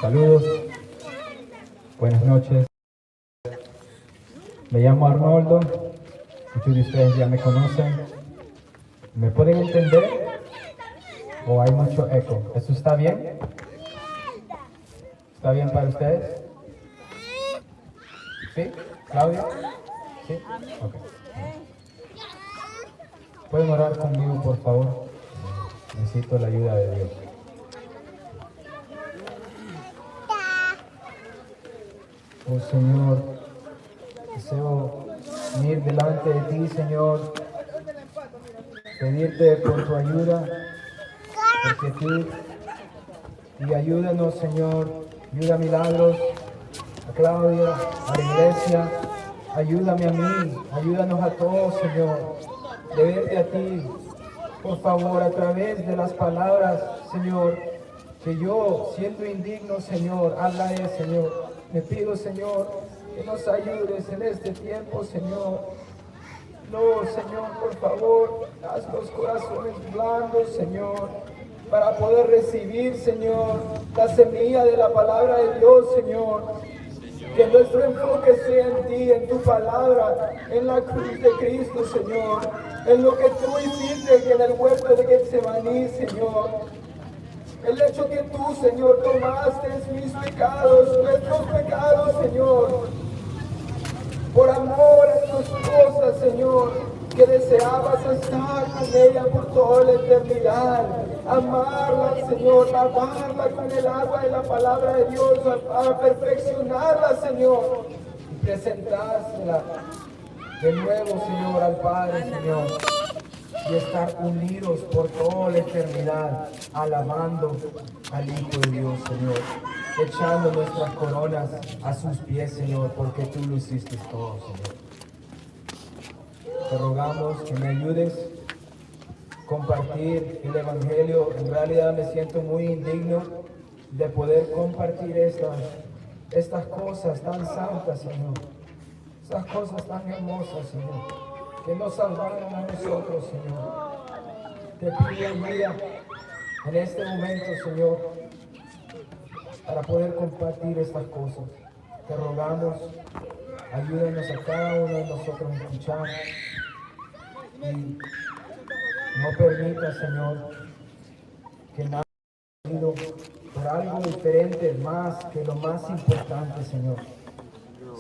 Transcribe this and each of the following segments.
Saludos, buenas noches. Me llamo Arnoldo, muchos de ustedes ya me conocen. ¿Me pueden entender? ¿O hay mucho eco? ¿Eso está bien? ¿Está bien para ustedes? ¿Sí? ¿Claudia? ¿Sí? Ok. ¿Pueden orar conmigo, por favor? Necesito la ayuda de Dios. Oh Señor, deseo venir delante de ti, Señor, pedirte por tu ayuda, porque tú, y ayúdanos, Señor, ayuda a Milagros, a Claudia, a la iglesia, ayúdame a mí, ayúdanos a todos, Señor, de verte a ti, por favor, a través de las palabras, Señor, que yo, siendo indigno, Señor, hablaré, Señor. Me pido, Señor, que nos ayudes en este tiempo, Señor. No, Señor, por favor, haz los corazones blandos, Señor, para poder recibir, Señor, la semilla de la palabra de Dios, Señor. Que nuestro enfoque sea en ti, en tu palabra, en la cruz de Cristo, Señor. En lo que tú hiciste en el huerto de Getsemaní, Señor. El hecho que tú, Señor, tomaste mis pecados, nuestros pecados, Señor. Por amor a tu esposa, Señor, que deseabas estar con ella por toda la eternidad. Amarla, Señor, lavarla con el agua de la palabra de Dios, para perfeccionarla, Señor, y presentársela de nuevo, Señor, al Padre, Señor, y estar unidos por toda la eternidad, alabando al Hijo de Dios, Señor, echando nuestras coronas a sus pies, Señor, porque tú lo hiciste todo, Señor. Te rogamos que me ayudes a compartir el Evangelio. En realidad me siento muy indigno de poder compartir estas cosas tan santas, Señor, estas cosas tan hermosas, Señor, que nos salvaron a nosotros, Señor. Te pido ayuda en este momento, Señor, para poder compartir estas cosas. Te rogamos, ayúdanos a cada uno de nosotros a escuchar y no permita, Señor, que nada por algo diferente más que lo más importante, Señor.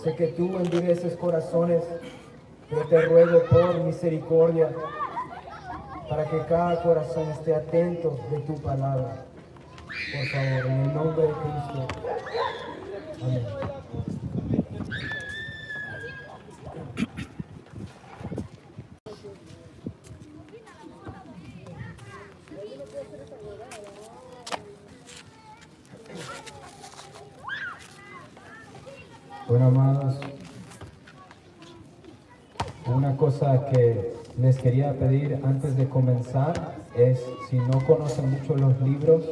Sé que tú endureces corazones, pero te ruego por misericordia para que cada corazón esté atento de tu palabra. Por favor, en el nombre de Cristo. Amén. Bueno, amados, una cosa que les quería pedir antes de comenzar es, si no conocen mucho los libros,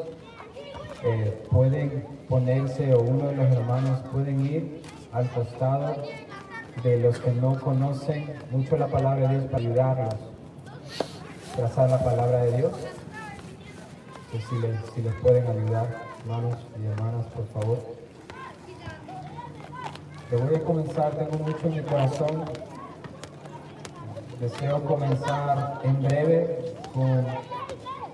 pueden ponerse, o uno de los hermanos pueden ir al costado de los que no conocen mucho la palabra de Dios para ayudarlos a trazar la palabra de Dios. Pues si les pueden ayudar, hermanos y hermanas, por favor. Te voy a comenzar, tengo mucho en mi corazón. Deseo comenzar en breve con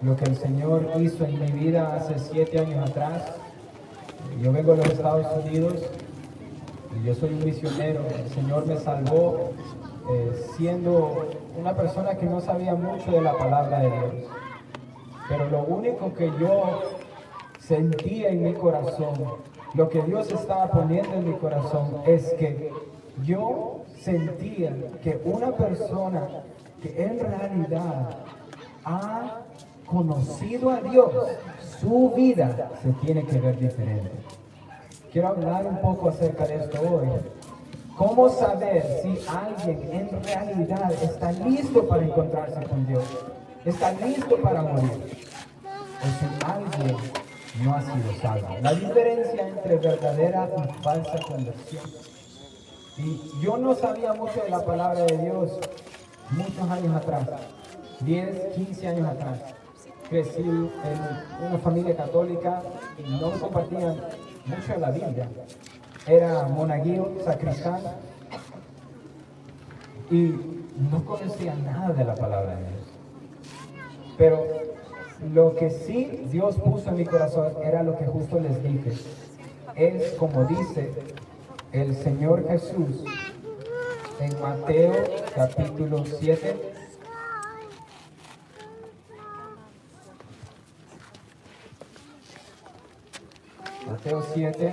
lo que el Señor hizo en mi vida hace 7 años atrás. Yo vengo de los Estados Unidos y yo soy un misionero. El Señor me salvó siendo una persona que no sabía mucho de la palabra de Dios. Pero lo único que yo sentía en mi corazón, lo que Dios estaba poniendo en mi corazón, es que yo sentía que una persona que en realidad ha conocido a Dios, su vida se tiene que ver diferente. Quiero hablar un poco acerca de esto hoy. ¿Cómo saber si alguien en realidad está listo para encontrarse con Dios? ¿Está listo para morir? O si alguien no ha sido salvo. La diferencia entre verdadera y falsa conversión. Y yo no sabía mucho de la palabra de Dios muchos años atrás, 10, 15 años atrás. Crecí en una familia católica y no compartían mucho de la Biblia. Era monaguillo, sacristán, y no conocía nada de la palabra de Dios. Pero lo que sí Dios puso en mi corazón era lo que justo les dije. Es como dice el Señor Jesús en Mateo capítulo 7. Mateo 7,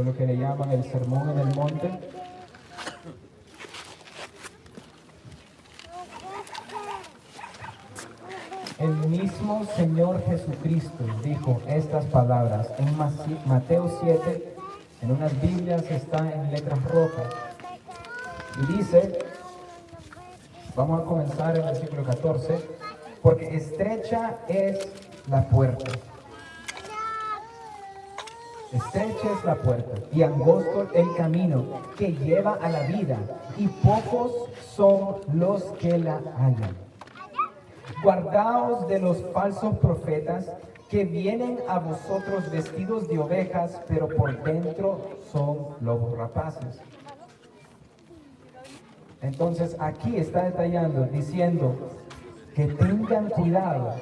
lo que le llaman el sermón en el monte. El mismo Señor Jesucristo dijo estas palabras en Mateo 7, en unas Biblias está en letras rojas, y dice, vamos a comenzar en el versículo 14, porque estrecha es la puerta. Estrecha es la puerta y angosto el camino que lleva a la vida, y pocos son los que la hallan. Guardaos de los falsos profetas que vienen a vosotros vestidos de ovejas, pero por dentro son lobos rapaces. Entonces aquí está detallando, diciendo que tengan cuidado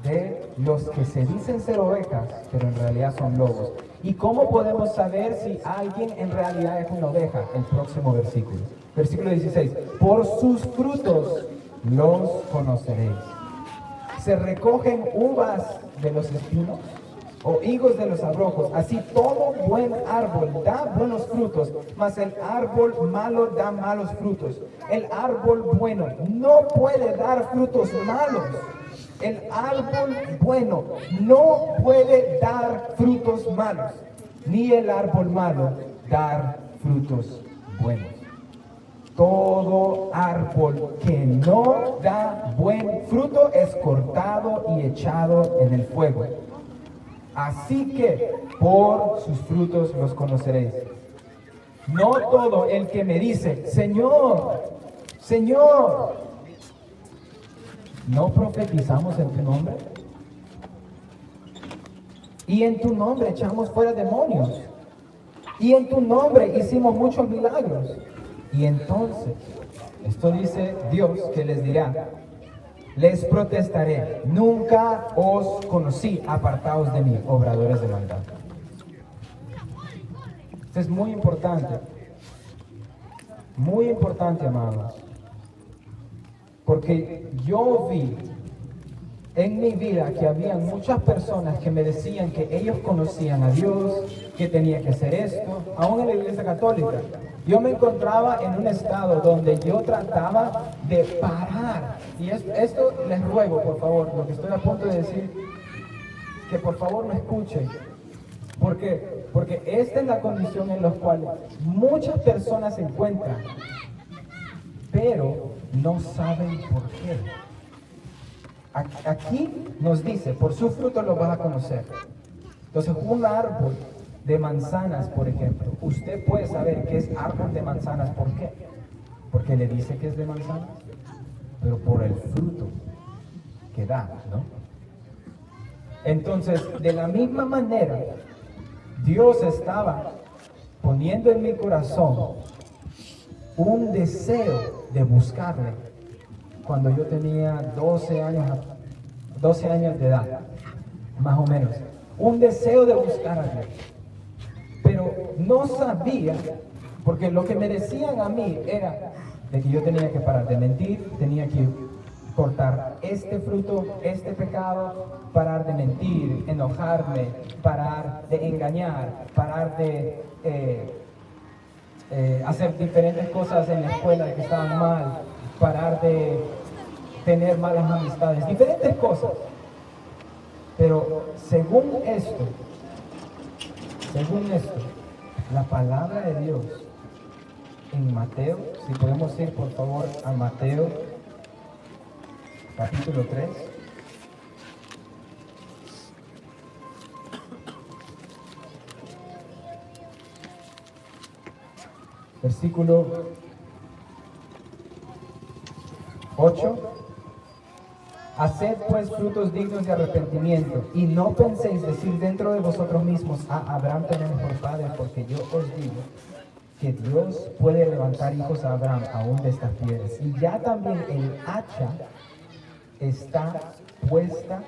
de los que se dicen ser ovejas, pero en realidad son lobos. ¿Y cómo podemos saber si alguien en realidad es una oveja? El próximo versículo. Versículo 16. Por sus frutos los conoceréis. ¿Se recogen uvas de los espinos o higos de los abrojos? Así todo buen árbol da buenos frutos, mas el árbol malo da malos frutos. El árbol bueno no puede dar frutos malos. El árbol bueno no puede dar frutos malos, ni el árbol malo dar frutos buenos. Todo árbol que no da buen fruto es cortado y echado en el fuego. Así que por sus frutos los conoceréis. No todo el que me dice, Señor, Señor, ¿no profetizamos en tu nombre? Y en tu nombre echamos fuera demonios. Y en tu nombre hicimos muchos milagros. Y entonces, esto dice Dios, que les dirá, les protestaré, nunca os conocí, apartaos de mí, obradores de maldad. Esto es muy importante, amados, porque yo vi en mi vida que había muchas personas que me decían que ellos conocían a Dios, que tenía que hacer esto, aún en la iglesia católica. Yo me encontraba en un estado donde yo trataba de parar, y esto les ruego, por favor, lo que estoy a punto de decir, que por favor me escuchen. ¿Por qué? Porque esta es la condición en la cual muchas personas se encuentran, pero no saben por qué. Aquí nos dice, por su fruto lo vas a conocer. Entonces, un árbol de manzanas, por ejemplo, usted puede saber que es árbol de manzanas. ¿Por qué? Porque le dice que es de manzanas, pero por el fruto que da, ¿no? Entonces, de la misma manera, Dios estaba poniendo en mi corazón un deseo de buscarle cuando yo tenía 12 años de edad, más o menos. Un deseo de buscar a Dios. Pero no sabía, porque lo que me decían a mí era de que yo tenía que parar de mentir, tenía que cortar este fruto, este pecado, parar de mentir, enojarme, parar de engañar, parar de hacer diferentes cosas en la escuela que estaban mal, parar de tener malas amistades, diferentes cosas. Pero según esto, la palabra de Dios en Mateo, si podemos ir por favor a Mateo capítulo 3. Versículo 8. Haced pues frutos dignos de arrepentimiento, y no penséis decir dentro de vosotros mismos: Abraham tenemos por padre, porque yo os digo que Dios puede levantar hijos a Abraham aún de estas piedras. Y ya también el hacha está puesta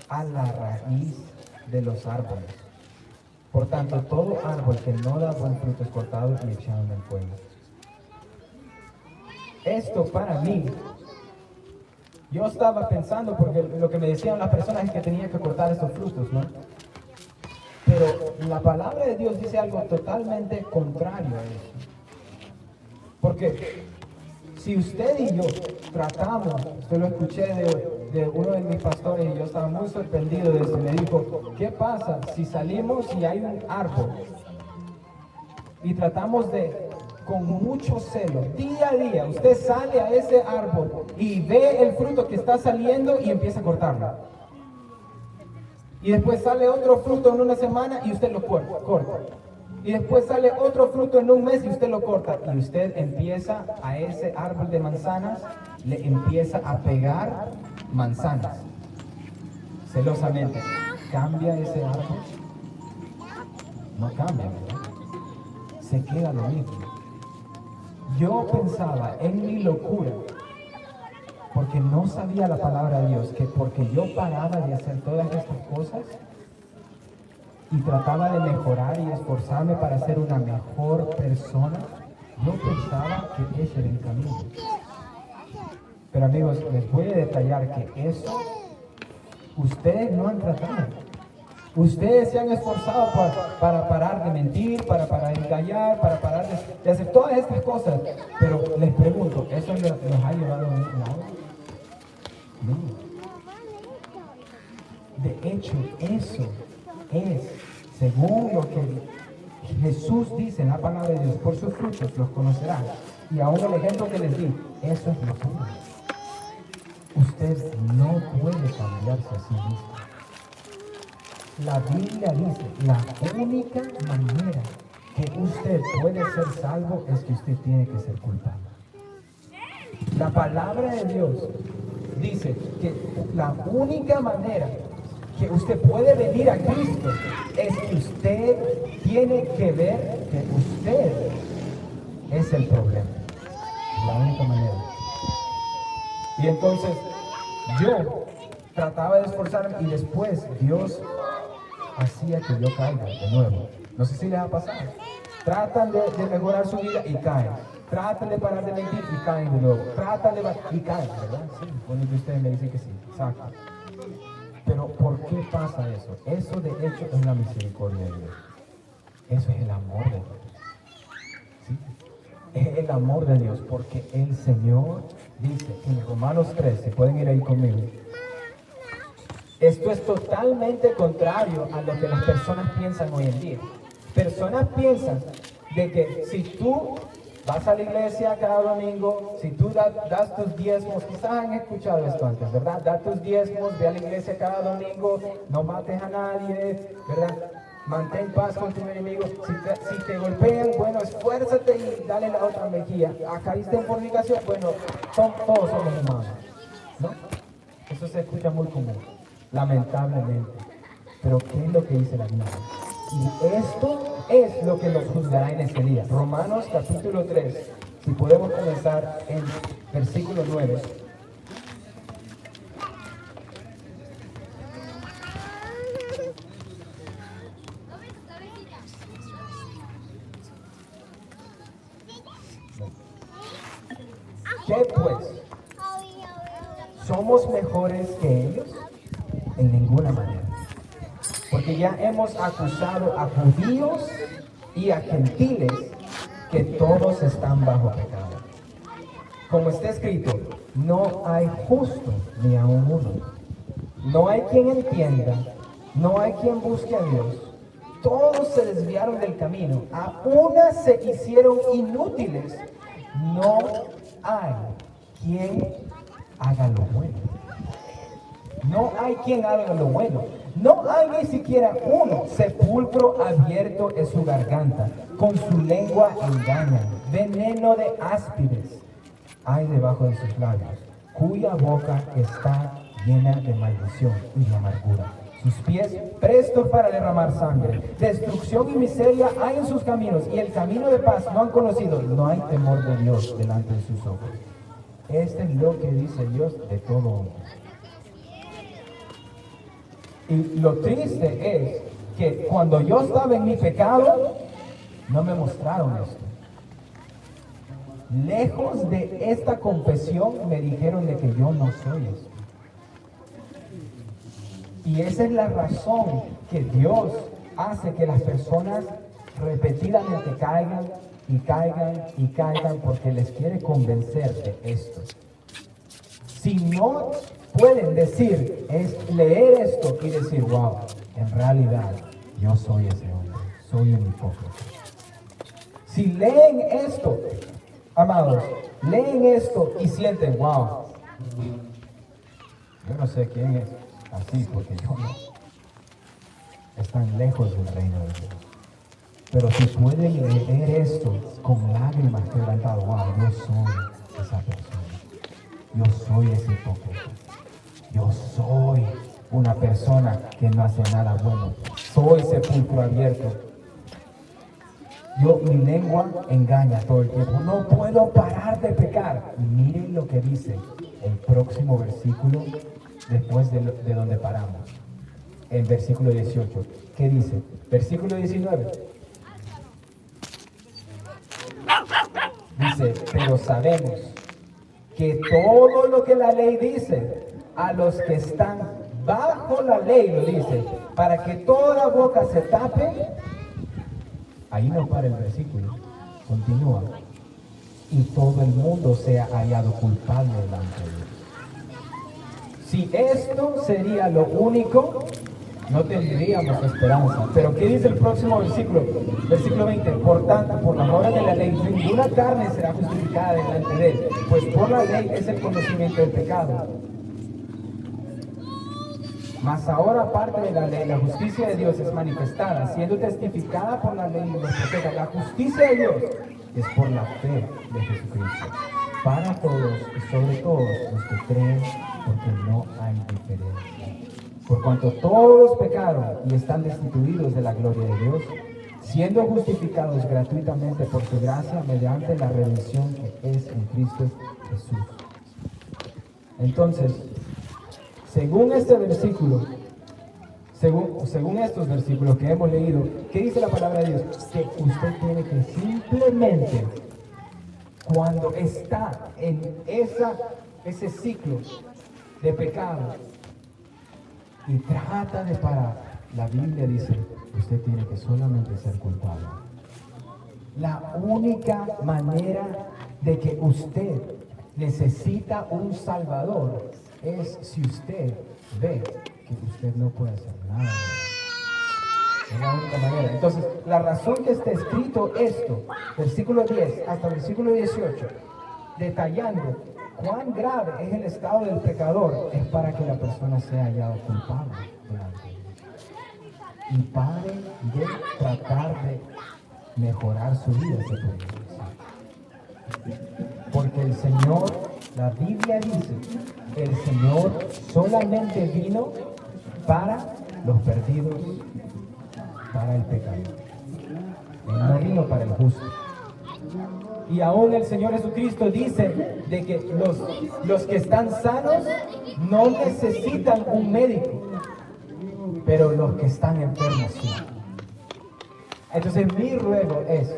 a la raíz de los árboles. Por tanto, todo árbol que no da buen fruto es cortado y echado en el fuego. Esto para mí, yo estaba pensando, porque lo que me decían las personas es que tenía que cortar esos frutos, ¿no? Pero la palabra de Dios dice algo totalmente contrario a eso. Porque si usted y yo tratamos, esto lo escuché de uno de mis pastores y yo estaba muy sorprendido de eso, me dijo: ¿qué pasa si salimos y hay un árbol y tratamos de, con mucho celo, día a día, usted sale a ese árbol y ve el fruto que está saliendo y empieza a cortarlo? Y después sale otro fruto en una semana y usted lo corta. Y después sale otro fruto en un mes y usted lo corta. Y usted empieza a ese árbol de manzanas, le empieza a pegar manzanas. Celosamente. ¿Cambia ese árbol? No cambia, ¿verdad? Se queda lo mismo. Yo pensaba en mi locura, porque no sabía la palabra de Dios, que porque yo paraba de hacer todas estas cosas y trataba de mejorar y esforzarme para ser una mejor persona, yo pensaba que ese era el camino. Pero amigos, les voy a detallar que eso ustedes no han tratado. Ustedes se han esforzado para parar de mentir, para parar de engañar, para parar de hacer todas estas cosas. Pero les pregunto, ¿eso los ha llevado a un lado? No. De hecho, eso es, según lo que Jesús dice en la palabra de Dios: por sus frutos los conocerán. Y aún el ejemplo que les di, eso es locura. Usted no puede cambiarse a sí mismo. La Biblia dice: la única manera que usted puede ser salvo es que usted tiene que ser culpable. La palabra de Dios dice que la única manera que usted puede venir a Cristo es que usted tiene que ver que usted es el problema. La única manera. Y entonces yo trataba de esforzarme y después Dios hacía que yo caiga de nuevo. No sé si les ha pasado. Tratan de mejorar su vida y caen. Tratan de parar de mentir y caen de nuevo. Tratan de y caen, ¿verdad? Sí, bueno, que ustedes me dicen que sí. Exacto. Pero ¿por qué pasa eso? Eso de hecho es la misericordia de Dios. Eso es el amor de Dios. ¿Sí? Es el amor de Dios, porque el Señor dice en Romanos 3, si pueden ir ahí conmigo, esto es totalmente contrario a lo que las personas piensan hoy en día. Personas piensan de que si tú vas a la iglesia cada domingo, si tú das tus diezmos, quizás han escuchado esto antes, ¿verdad? Da tus diezmos, ve a la iglesia cada domingo, no mates a nadie, ¿verdad? Mantén paz con tus enemigos. Si te golpean, bueno, esfuérzate y dale la otra mejilla. Caíste en fornicación, bueno, todos somos humanos, ¿no? Eso se escucha muy común, lamentablemente. Pero ¿qué es lo que dice la Biblia? Y esto es lo que nos juzgará en ese día. Romanos capítulo 3, si podemos comenzar en versículo 9. ¿Qué pues? ¿Somos mejores que ellos? En ninguna manera. Porque ya hemos acusado a judíos y a gentiles que todos están bajo pecado. Como está escrito, no hay justo ni aun uno. No hay quien entienda, no hay quien busque a Dios. Todos se desviaron del camino, a unas se hicieron inútiles. No hay quien haga lo bueno. No hay quien haga lo bueno. No hay ni siquiera uno. Sepulcro abierto es su garganta. Con su lengua engañan. Veneno de áspides hay debajo de sus labios. Cuya boca está llena de maldición y de amargura. Sus pies prestos para derramar sangre. Destrucción y miseria hay en sus caminos, y el camino de paz no han conocido. No hay temor de Dios delante de sus ojos. Este es lo que dice Dios de todo hombre. Y lo triste es que cuando yo estaba en mi pecado, no me mostraron esto. Lejos de esta confesión me dijeron de que yo no soy esto. Y esa es la razón que Dios hace que las personas repetidamente caigan y caigan y caigan, porque les quiere convencer de esto. Si no pueden decir, es leer esto y decir, wow, en realidad yo soy ese hombre, soy un hipócrita. Si leen esto, amados, leen esto y sienten, wow, yo no sé quién es así, porque yo no. Están lejos del reino de Dios. Pero si pueden leer esto con lágrimas quebrantadas, wow, yo soy esa persona. Yo soy ese hipócrita. Yo soy una persona que no hace nada bueno. Soy sepulcro abierto. Mi lengua engaña todo el tiempo. No puedo parar de pecar. Y miren lo que dice el próximo versículo después de donde paramos. El versículo 18. ¿Qué dice? Versículo 19. Dice, pero sabemos que todo lo que la ley dice, a los que están bajo la ley lo dice, para que toda boca se tape. Ahí no para el versículo, continúa. Y todo el mundo sea hallado culpable delante de Dios. Si esto sería lo único, no tendríamos esperanza. Pero ¿qué dice el próximo versículo? Versículo 20. Por tanto, por las obras de la ley, ninguna carne será justificada delante de él, pues por la ley es el conocimiento del pecado. Mas ahora, aparte de la ley, la justicia de Dios es manifestada, siendo testificada por la ley y los profetas. La justicia de Dios es por la fe de Jesucristo, para todos y sobre todos los que creen, porque no hay diferencia. Por cuanto todos pecaron y están destituidos de la gloria de Dios, siendo justificados gratuitamente por su gracia mediante la redención que es en Cristo Jesús. Entonces, según este versículo, según estos versículos que hemos leído, ¿qué dice la palabra de Dios? Que usted tiene que simplemente, cuando está en ese ciclo de pecado y trata de parar, la Biblia dice, usted tiene que solamente ser culpable. La única manera de que usted necesita un Salvador es si usted ve que usted no puede hacer nada. Es la única manera. Entonces, la razón que está escrito esto, versículo 10 hasta versículo 18, detallando cuán grave es el estado del pecador, es para que la persona sea hallada culpable delante de Dios. Y pare de tratar de mejorar su vida, se puede decir. Porque el Señor, la Biblia dice, el Señor solamente vino para los perdidos, para el pecador. Él no vino para el justo. Y aún el Señor Jesucristo dice de que los que están sanos no necesitan un médico, pero los que están enfermos sí. Entonces mi ruego es,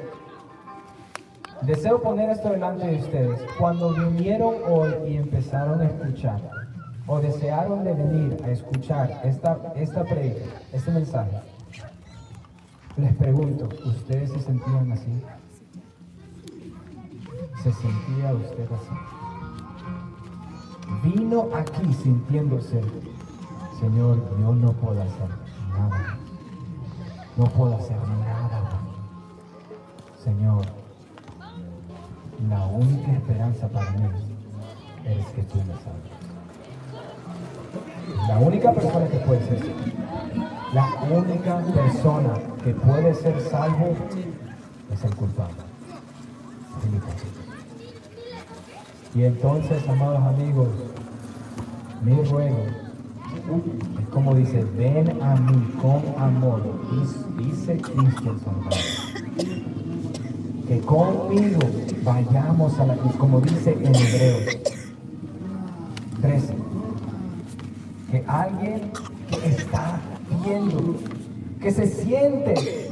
deseo poner esto delante de ustedes. Cuando vinieron hoy y empezaron a escuchar, o desearon de venir a escuchar esta predica, este mensaje, les pregunto, ¿ustedes se sentían así? ¿Se sentía usted así? Vino aquí sintiéndose, Señor, yo no puedo hacer nada. No puedo hacer nada. Señor, la única esperanza para mí es que tú me salves. La única persona que puede ser salvo, la única persona que puede ser salvo es el culpable. Y entonces, amados amigos, mi ruego es como dice, ven a mí con amor, dice Cristo el Salvador. Que conmigo vayamos a la cruz, como dice en Hebreos 13. Que alguien que está viendo, que se siente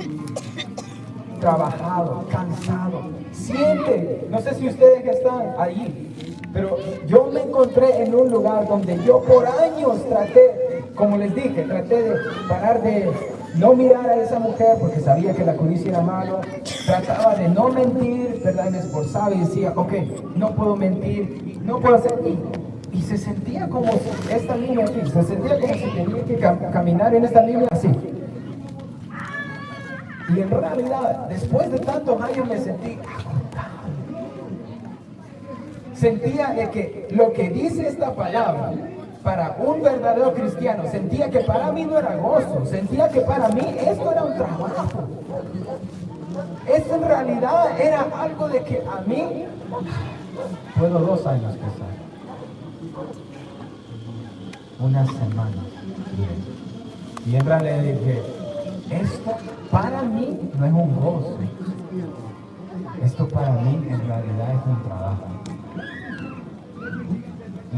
trabajado, cansado, siente, no sé si ustedes que están allí, pero yo me encontré en un lugar donde yo por años traté, como les dije, traté de parar de no mirar a esa mujer porque sabía que la codicia era malo, trataba de no mentir, ¿verdad? Me esforzaba y decía, ok, no puedo mentir, no puedo hacer, y se sentía como esta línea aquí, se sentía como si tenía que caminar en esta línea así. Y en realidad, después de tantos años me sentí agotado. Sentía de que lo que dice esta palabra para un verdadero cristiano, sentía que para mí no era gozo, sentía que para mí esto era un trabajo. Esto en realidad era algo de que a mí, puedo 2 años pasar, unas semanas, y en realidad dije, esto para mí no es un gozo, esto para mí en realidad es un trabajo.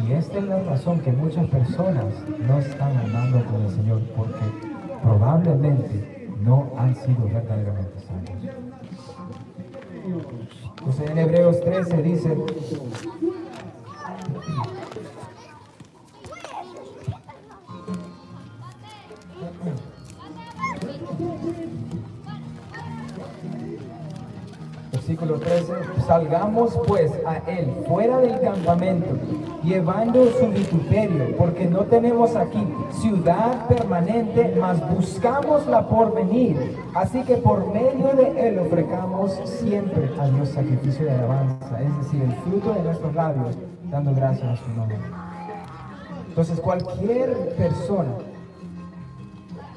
Y esta es la razón que muchas personas no están andando con el Señor, porque probablemente no han sido verdaderamente salvos. Entonces en Hebreos 13 dice, versículo 13, salgamos pues a él fuera del campamento, llevando su vituperio, porque no tenemos aquí ciudad permanente, mas buscamos la porvenir. Así que por medio de él ofrezcamos siempre a Dios sacrificio de alabanza, es decir, el fruto de nuestros labios, dando gracias a su nombre. Entonces cualquier persona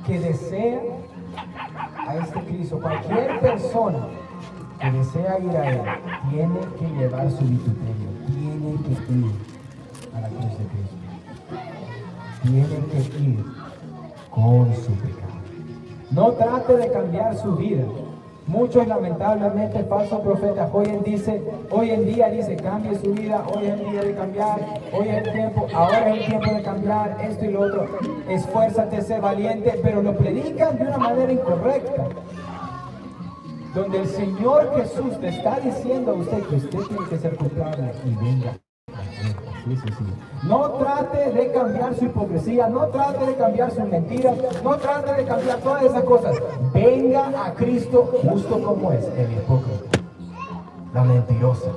que desea a este Cristo, cualquier persona que desea ir a él, tiene que llevar su vituperio, tiene que ir a la cruz de Cristo, tiene que ir con su pecado. No trate de cambiar su vida. Muchos lamentablemente falsos profetas hoy en día dice cambie su vida, hoy es el día de cambiar, hoy es el tiempo, ahora es el tiempo de cambiar esto y lo otro, esfuérzate, sé valiente, pero lo predican de una manera incorrecta. Donde el Señor Jesús te está diciendo a usted que usted tiene que ser culpable y venga. Sí. No trate de cambiar su hipocresía, no trate de cambiar sus mentiras, no trate de cambiar todas esas cosas. Venga a Cristo justo como es, el hipócrita, la mentirosa,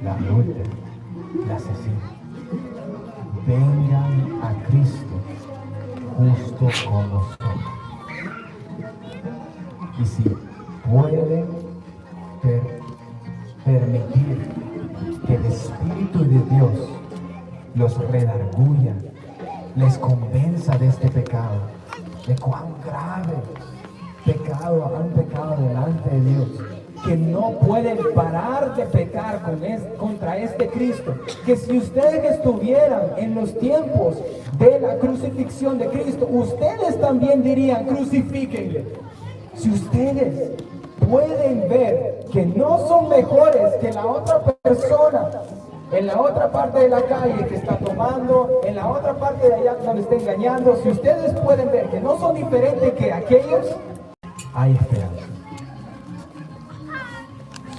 la adúltera, la asesina. Vengan a Cristo justo como son. Y si pueden permitir que el Espíritu de Dios los redarguya, les convenza de este pecado, de cuán grave pecado han pecado delante de Dios, que no pueden parar de pecar contra este Cristo, que si ustedes estuvieran en los tiempos de la crucifixión de Cristo, ustedes también dirían, crucifíquenle. Si ustedes pueden ver que no son mejores que la otra persona en la otra parte de la calle que está tomando, en la otra parte de allá donde está engañando, si ustedes pueden ver que no son diferentes que aquellos, hay esperanza.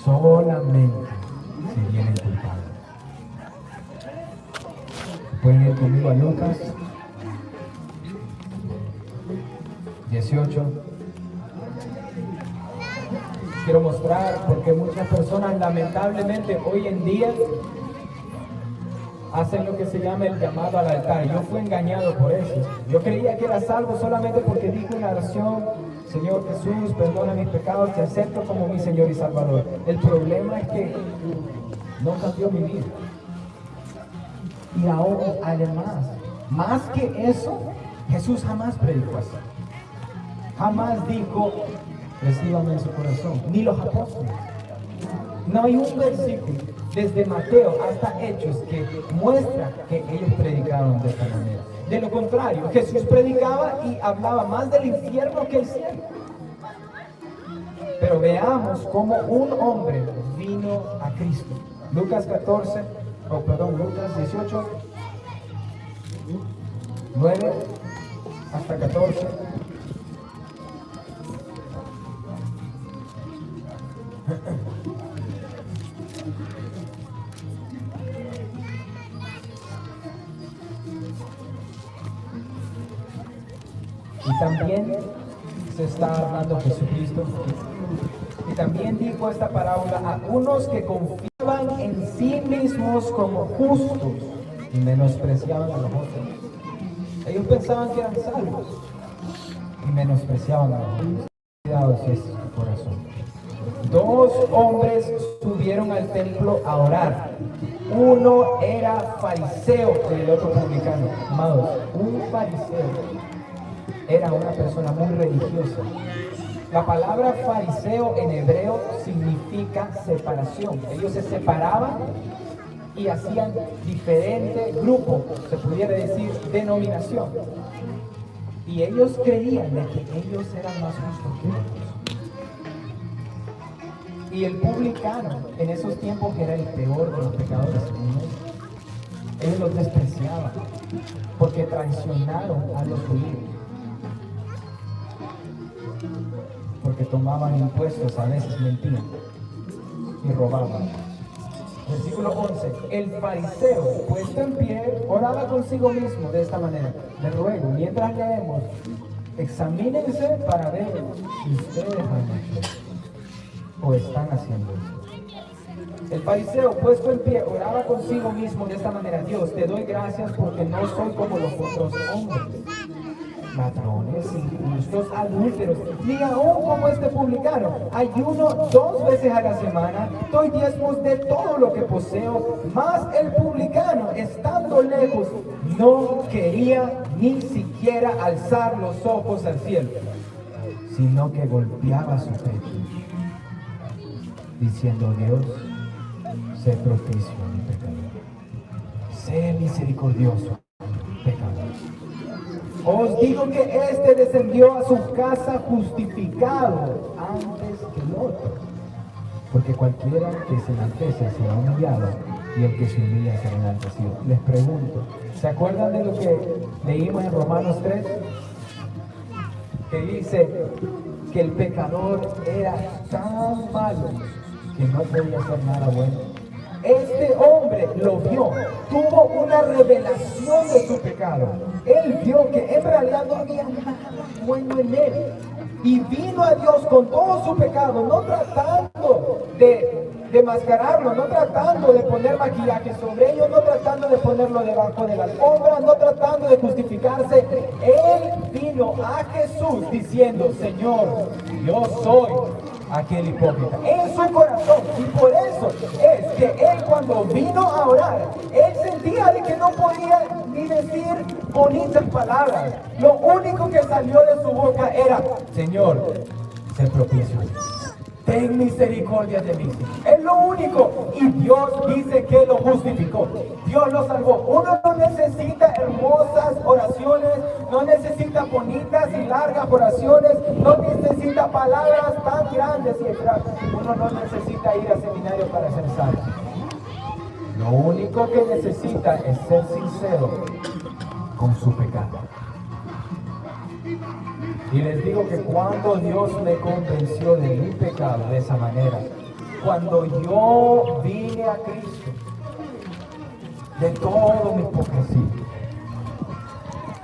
Solamente si vienen culpables. Pueden ir conmigo a Lucas 18. Quiero mostrar porque muchas personas lamentablemente hoy en día hacen lo que se llama el llamado al altar. Yo fui engañado por eso. Yo creía que era salvo solamente porque dije una oración: Señor Jesús, perdona mis pecados, te acepto como mi Señor y Salvador. El problema es que no cambió mi vida. Y ahora, además, más que eso, Jesús jamás predicó así. Jamás dijo, recíbame en su corazón. Ni los apóstoles. No hay un versículo desde Mateo hasta Hechos, que muestra que ellos predicaron de esta manera. De lo contrario, Jesús predicaba y hablaba más del infierno que el cielo. Pero veamos cómo un hombre vino a Cristo. Lucas 18, 9 hasta 14. Y también se está hablando Jesucristo. Y también dijo esta parábola a unos que confiaban en sí mismos como justos y menospreciaban a los otros. Ellos pensaban que eran salvos y menospreciaban a los otros. Cuidado si es tu corazón. 2 hombres subieron al templo a orar. Uno era fariseo y el otro publicano. Amados, un fariseo era una persona muy religiosa. La palabra fariseo en hebreo significa separación. Ellos se separaban y hacían diferentes grupos, se pudiera decir denominación. Y ellos creían de que ellos eran más justos que ellos. Y el publicano en esos tiempos era el peor de los pecadores. Ellos los despreciaban porque traicionaron a los judíos. Porque tomaban impuestos, a veces mentían y robaban. Versículo 11. El fariseo, puesto en pie, oraba consigo mismo de esta manera: les ruego, mientras leemos, examínense para ver si ustedes han hecho o están haciendo esto. El fariseo, puesto en pie, oraba consigo mismo de esta manera: Dios, te doy gracias porque no soy como los otros hombres, ladrones, injustos, adúlteros, ni aún como este publicano. Ayuno 2 veces a la semana, doy diezmos de todo lo que poseo. Mas el publicano, estando lejos, no quería ni siquiera alzar los ojos al cielo, sino que golpeaba su pecho, diciendo: Dios, sé propicio a mi pecador, sé misericordioso, pecador. Os digo que este descendió a su casa justificado antes que el otro. Porque cualquiera que se enaltece será humillado, y el que se humilla será enaltecido. Les pregunto, ¿se acuerdan de lo que leímos en Romanos 3? Que dice que el pecador era tan malo que no podía hacer nada bueno. Este hombre lo vio, tuvo una revelación de su pecado. Él vio que en realidad no había nada bueno en él. Y vino a Dios con todo su pecado, no tratando de mascararlo, no tratando de poner maquillaje sobre ellos, no tratando de ponerlo debajo de la alfombra, no tratando de justificarse. Él vino a Jesús diciendo: Señor, yo soy aquel hipócrita, en su corazón. Y por eso es que él, cuando vino a orar, él sentía de que no podía ni decir bonitas palabras. Lo único que salió de su boca era: Señor, sé propicio, ten misericordia de mí. Es lo único. Y Dios dice que lo justificó. Dios lo salvó. Uno no necesita hermosas oraciones, no necesita bonitas y largas oraciones, no necesita palabras tan grandes y abstractas. Uno no necesita ir al seminario para ser salvo. Lo único que necesita es ser sincero con su pecado. Y les digo que cuando Dios me convenció de mi pecado de esa manera, cuando yo vine a Cristo, de todo mi hipocresía,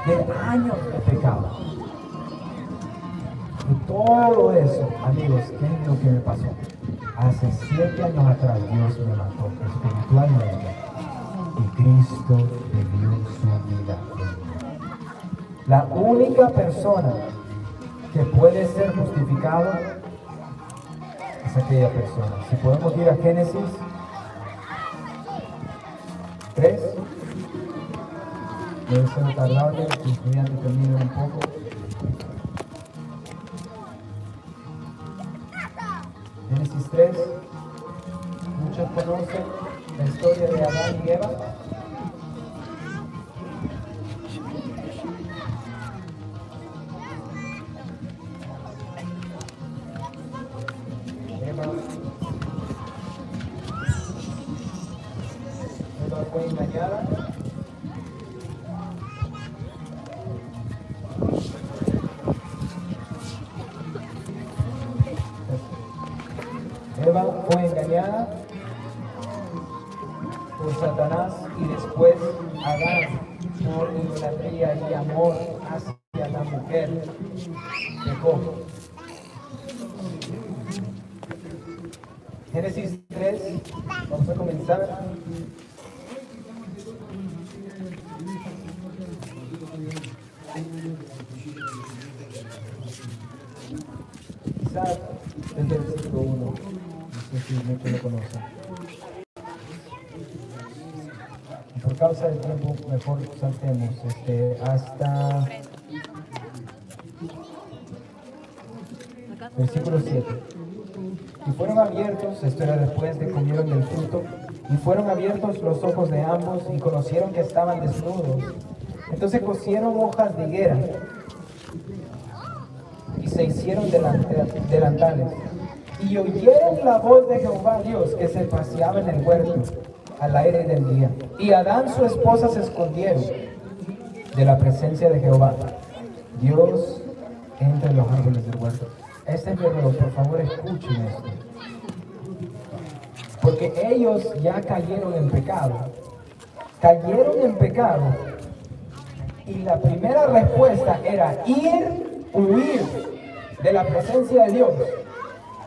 de años de pecado, y todo eso, amigos, ¿qué es lo que me pasó? Hace 7 años atrás Dios me mató espiritualmente y Cristo me dio su vida. La única persona que puede ser justificado es aquella persona. Si podemos ir a Génesis 3, debe ser tardable, que los estudiantes terminen un poco. Génesis 3, muchos conocen. la historia de Adán y Eva. Eva fue engañada. Eva fue engañada por Satanás y después Adán por idolatría y amor hacia la mujer pecó. Génesis 3, vamos a comenzar. Quizás desde el versículo 1, no sé si muchos lo conocen. Por causa del tiempo, mejor saltemos hasta versículo 7. Y fueron abiertos, esto era después de comieron del fruto, y fueron abiertos los ojos de ambos y conocieron que estaban desnudos. Entonces cosieron hojas de higuera y se hicieron delantales. Y oyeron la voz de Jehová Dios que se paseaba en el huerto al aire del día. Y Adán su esposa se escondieron de la presencia de Jehová Dios entre los árboles del huerto. Este es mi ruego, por favor escuchen esto. Porque ellos ya cayeron en pecado. Cayeron en pecado. Y la primera respuesta era huir de la presencia de Dios.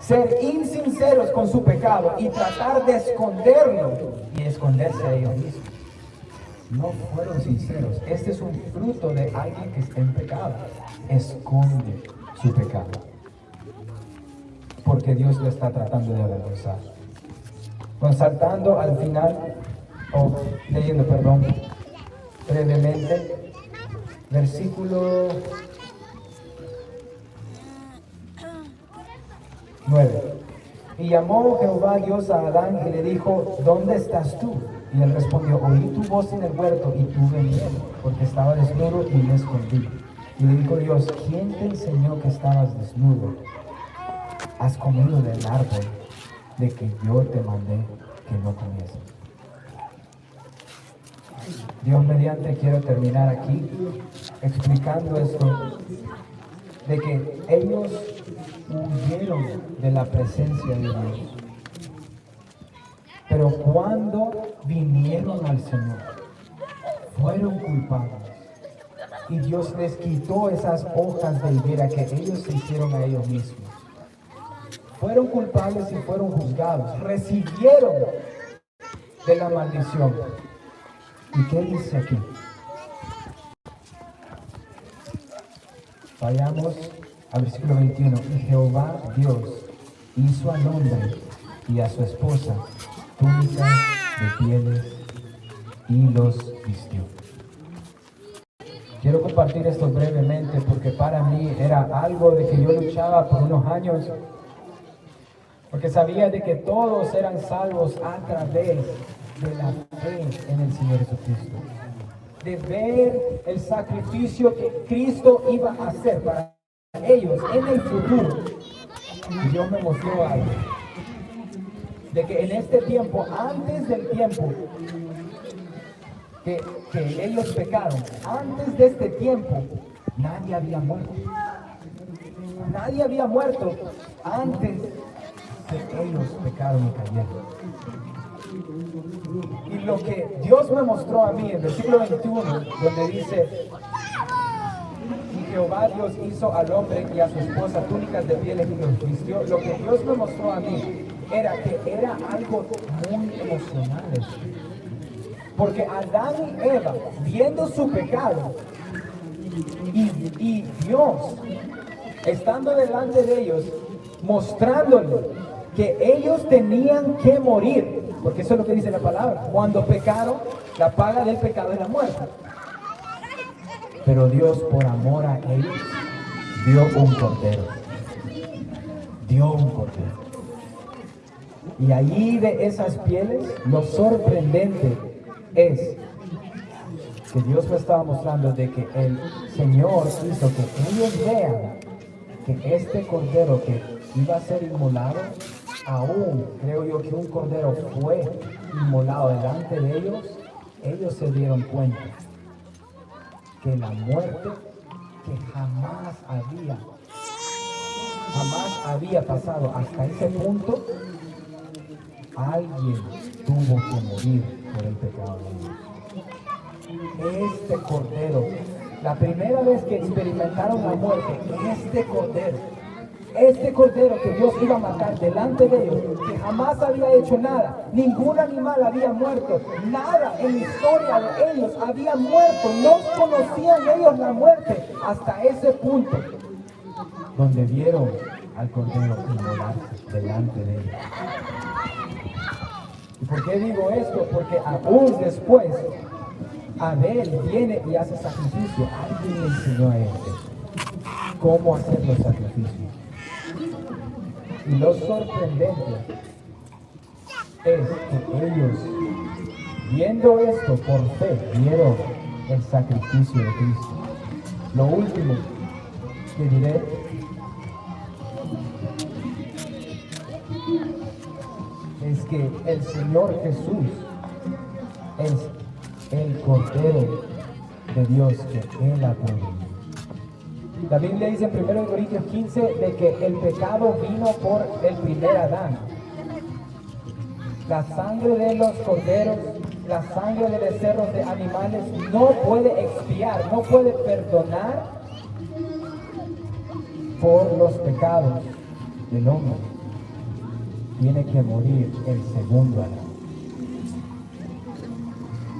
Ser insinceros con su pecado y tratar de esconderlo y esconderse a ellos mismos. No fueron sinceros. Este es un fruto de alguien que está en pecado. Esconde su pecado. Porque Dios lo está tratando de avergonzar. Saltando al final, leyendo, brevemente, versículo 9. Y llamó Jehová Dios a Adán y le dijo, ¿dónde estás tú? Y él respondió, oí tu voz en el huerto y tuve miedo, porque estaba desnudo y me escondí. Y le dijo Dios, ¿quién te enseñó que estabas desnudo? Has comido del árbol de que yo te mandé que no comieses. Dios mediante, quiero terminar aquí explicando esto, de que ellos huyeron de la presencia de Dios. Pero cuando vinieron al Señor, fueron culpables. Y Dios les quitó esas hojas de higuera que ellos se hicieron a ellos mismos. Fueron culpables y fueron juzgados. Recibieron de la maldición. ¿Y qué dice aquí? Vayamos al versículo 21. Y Jehová Dios hizo al hombre y a su esposa túnicas de pieles y los vistió. Quiero compartir esto brevemente porque para mí era algo de que yo luchaba por unos años, porque sabía de que todos eran salvos a través de la fe en el Señor Jesucristo, de ver el sacrificio que Cristo iba a hacer para ellos en el futuro. Y Dios me mostró algo, de que en este tiempo, antes del tiempo que ellos pecaron, antes de este tiempo, nadie había muerto. Nadie había muerto antes que ellos pecaron y cayeron. Y lo que Dios me mostró a mí en el versículo 21, donde dice, y Jehová Dios hizo al hombre y a su esposa túnicas de pieles y los vistió, lo que Dios me mostró a mí era que era algo muy emocional eso. Porque Adán y Eva, viendo su pecado, y Dios, estando delante de ellos, mostrándole que ellos tenían que morir, porque eso es lo que dice la palabra. Cuando pecaron, la paga del pecado es la muerte. Pero Dios, por amor a ellos, dio un cordero. Dio un cordero. Y allí de esas pieles, lo sorprendente es que Dios me estaba mostrando de que el Señor hizo que ellos vean que este cordero que iba a ser inmolado, aún creo yo que un cordero fue inmolado delante de ellos se dieron cuenta que la muerte que jamás había pasado hasta ese punto, alguien tuvo que morir por el pecado de ellos. Este cordero, la primera vez que experimentaron la muerte, este cordero que Dios iba a matar delante de ellos, que jamás había hecho nada, ningún animal había muerto, nada en la historia de ellos había muerto, no conocían ellos la muerte hasta ese punto, donde vieron al cordero inmolarse delante de ellos. ¿Y por qué digo esto? Porque aún después Abel viene y hace sacrificio. Alguien le enseñó a él cómo hacer los sacrificios. Y lo sorprendente es que ellos, viendo esto por fe, vieron el sacrificio de Cristo. Lo último que diré es que el Señor Jesús es el Cordero de Dios que Él ha provenido. La Biblia dice en 1 Corintios 15 de que el pecado vino por el primer Adán. La sangre de los corderos, la sangre de becerros, de animales, no puede expiar, no puede perdonar por los pecados del hombre. Tiene que morir el segundo Adán.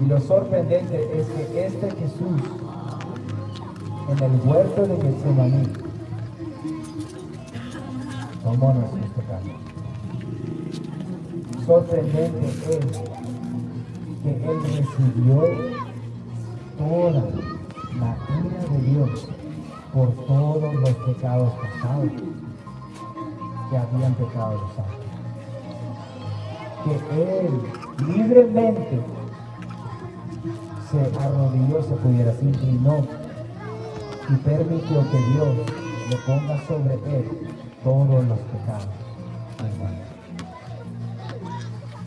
Y lo sorprendente es que este Jesús, en el huerto de Getsemaní, tomó nuestros pecados. Sorprendente es que Él recibió toda la ira de Dios por todos los pecados pasados que habían pecado los santos. Que Él libremente se arrodilló, se pudiera, se inclinó y permitió que Dios le ponga sobre él todos los pecados humanos.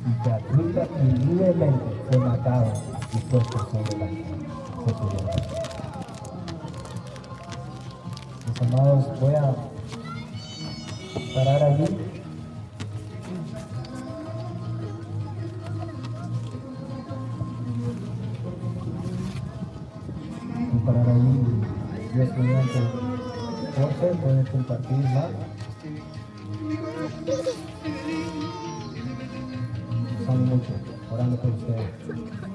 Y gratuita y libremente fue matado y puesto sobre la sepultura. Mis amados, voy a parar allí. Parar ahí, Dios mediante Jorge puede compartir más. Los amo mucho, orando por ustedes.